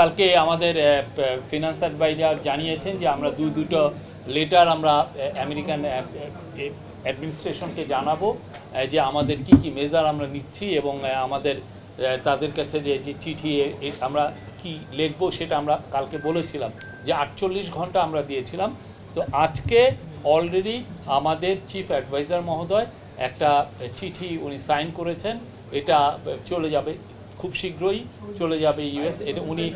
কালকে আমাদের finance adviser জানিয়েছেন যে আমরা দুটো লেটার আমরা আমেরিকান অ্যাডমিনিস্ট্রেশনকে জানাবো যে আমাদের কি মেজার আমরা নিচ্ছি এবং আমাদের তাদের কাছে যে চিঠি আমরা কি লিখবো সেটা আমরা কালকে বলেছিলাম যে 48 ঘন্টা আমরা দিয়েছিলাম। তো আজকে অলরেডি আমাদের চিফ অ্যাডভাইজার মহোদয় একটা চিঠি উনি সাইন করেছেন, এটা চলে যাবে খুব শীঘ্রই চলে যাবে ইউএস। এটা উনি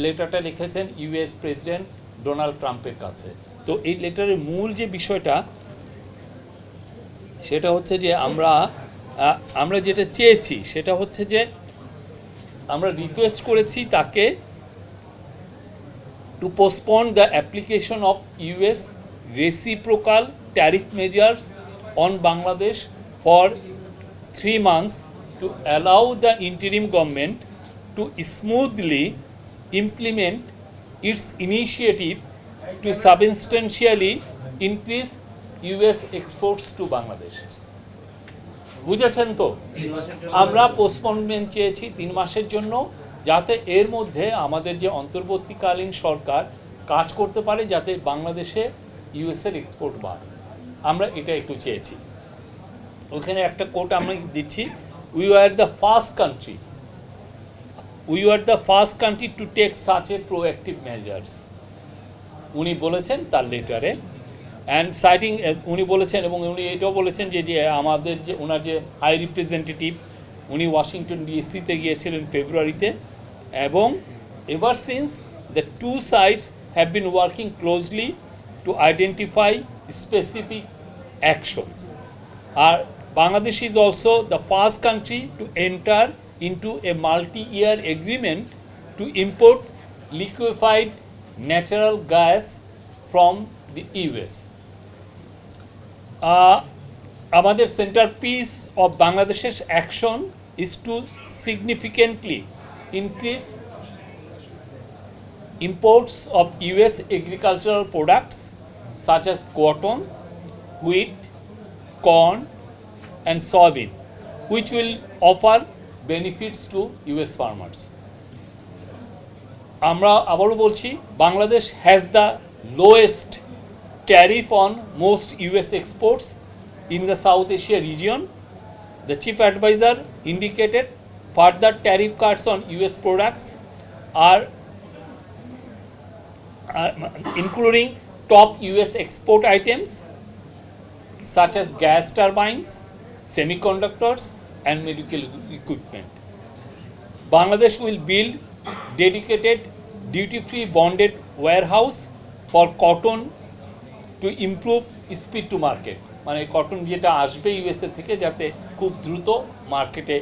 লেটারটা লিখেছেন ইউএস প্রেসিডেন্ট ডোনাল্ড ট্রাম্পের কাছে। তো এই লেটারের মূল যে বিষয়টা সেটা হচ্ছে যে আমরা যেটা চেয়েছি সেটা হচ্ছে যে আমরা রিকোয়েস্ট করেছি তাকে to postpone the application of US reciprocal tariff measures on Bangladesh for 3 months to allow the interim government to smoothly implement its initiative to substantially increase US exports to Bangladesh. বুঝেছেন তো, আমরা পোস্টপোনমেন্ট চেয়েছি 3 মাসের জন্য, যাতে এর মধ্যে আমাদের যে অন্তর্বর্তীকালীন সরকার কাজ করতে পারে যাতে বাংলাদেশে ইউএসের এক্সপোর্ট বাড়ে। আমরা এটা একটু চেয়েছি। ওখানে একটা কোট আমরা দিচ্ছি, we are the first country to take such a proactive measures, উনি বলেছেন তার লেটারে। অ্যান্ড সাইটিং উনি বলেছেন এবং উনি এটাও বলেছেন যে আমাদের যে ওনার যে হাই রিপ্রেজেন্টেটিভ উনি ওয়াশিংটন ডিসিতে গিয়েছিলেন ফেব্রুয়ারিতে, এবং ever since the two sides have been working closely to identify specific actions. Bangladesh is also the first country to enter into a multi-year agreement to import liquefied natural gas from the US. Our centerpiece of Bangladesh's action is to significantly increase imports of US agricultural products such as cotton, wheat, corn and soybean, which will offer benefits to US farmers. আমরা আবারও বলছি, Bangladesh has the lowest tariff on most US exports in the South Asia region. The chief advisor indicated further tariff cuts on US products are including top US export items such as gas turbines, semiconductors and medical equipment. Bangladesh will build dedicated duty-free bonded warehouse for cotton to improve speed to market. মানে cotton যেটা আসবে USA থেকে যাতে খুব দ্রুত মার্কেটে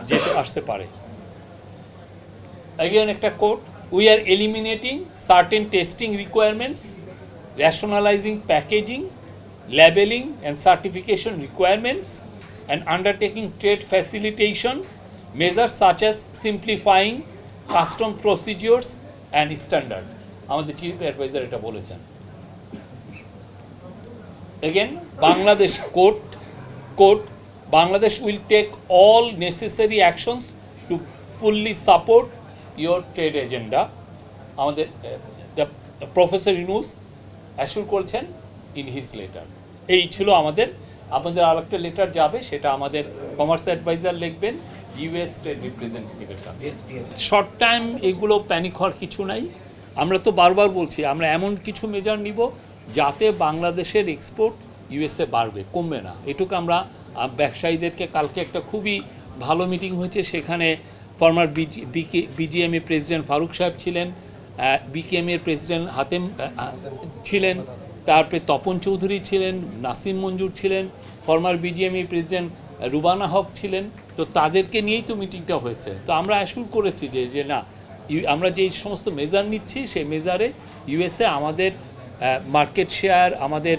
যেতে আসতে পারে। Again একটা coat, we are eliminating certain testing requirements, rationalizing packaging, labeling and certification requirements, and undertaking trade facilitation measures such as simplifying custom procedures and standard. আমাদের চিফ অ্যাডভাইজার এটা বলেছেন। Again, Bangladesh quote, Bangladesh will take all necessary actions to fully support your trade agenda. আমাদের professor Yunus assure করেছেন in his letter. এই ছিল আমাদের আরেকটা letter যাবে, সেটা আমাদের কমার্স অ্যাডভাইজার লিখবেন ইউএস ট্রেড রিপ্রেজেন্টেটিভের কাছে। শর্ট টাইম এগুলো প্যানিক হওয়ার কিছু নাই। আমরা তো বারবার বলছি আমরা এমন কিছু মেজার নিব যাতে বাংলাদেশের এক্সপোর্ট ইউএসএ বাড়বে, কমবে না। এটুকু আমরা ব্যবসায়ীদেরকে, কালকে একটা খুবই ভালো মিটিং হয়েছে, সেখানে ফর্মার বিজিএমএ প্রেসিডেন্ট ফারুক সাহেব ছিলেন, বিকেএমের প্রেসিডেন্ট হাতেম ছিলেন, তারপরে তপন চৌধুরী ছিলেন, নাসিম মঞ্জুর ছিলেন, ফর্মার বিজিএমএ প্রেসিডেন্ট রুবানা হক ছিলেন। তো তাদেরকে নিয়েই তো মিটিংটা হয়েছে। তো আমরা অ্যাসিওর করেছি যে না, আমরা যে সমস্ত মেজার নিচ্ছি সেই মেজারে ইউএসএ আমাদের মার্কেট শেয়ার, আমাদের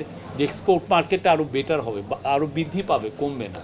এক্সপোর্ট মার্কেটটা আরও বেটার হবে, আরও বৃদ্ধি পাবে, কমবে না।